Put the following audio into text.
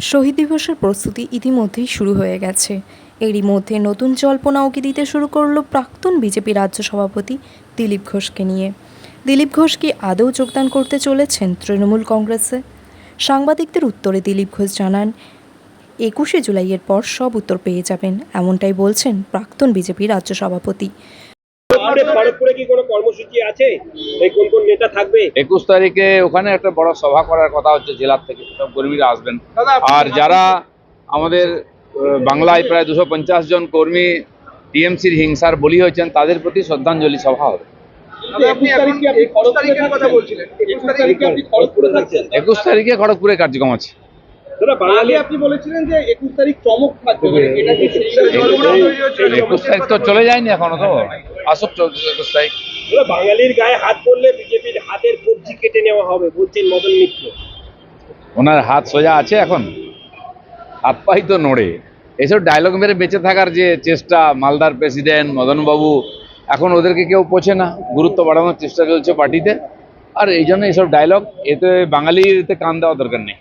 শহীদ দিবসের প্রস্তুতি ইতিমধ্যেই শুরু হয়ে গেছে। এরই মধ্যে নতুন জল্পনা উকি দিতে শুরু করলো প্রাক্তন বিজেপি রাজ্য সভাপতি দিলীপ ঘোষকে নিয়ে। দিলীপ ঘোষ কি আদৌ যোগদান করতে চলেছেন তৃণমূল কংগ্রেসে? সাংবাদিকদের উত্তরে দিলীপ ঘোষ জানান, 21শে জুলাইয়ের পর সব উত্তর পেয়ে যাবেন, এমনটাই বলছেন প্রাক্তন বিজেপি রাজ্য সভাপতি। খড়গপুরে কি কোনো কর্মসূচি আছে? কোন কোন নেতা থাকবে? 21 তারিখে ওখানে একটা বড় সভা করার কথা হচ্ছে, জেলার থেকে সব কর্মীরা আসবেন। আর যারা আমাদের বাংলায় প্রায় 250 জন কর্মী টিএমসির হিংসার বলি হয়েছেন, তাদের প্রতি শ্রদ্ধাঞ্জলি সভা হবে। 21 তারিখে খড়গপুরে কার্যক্রম আছে। বাঙালি আপনি বলেছিলেন যে 21 তারিখ চমক থাকবে, 21 তারিখ তো চলে যায়নি এখনো, তো আসুক 21 তারিখ। বাঙালির গায়ে হাত পড়লে বিজেপির হাতের কবজি কেটে নেওয়া হবে বলছেন মদন মিত্র। ওনার হাত সোজা আছে এখন? হাত পাই তো নড়ে। এসব ডায়লগ মেরে বেঁচে থাকার যে চেষ্টা, মালদার প্রেসিডেন্ট মদনবাবু, এখন ওদেরকে কেউ পোছে না, গুরুত্ব বাড়ানোর চেষ্টা চলছে পার্টিতে। আর এই জন্য এইসব ডায়লগ, এতে বাঙালির কান দেওয়া দরকার নেই।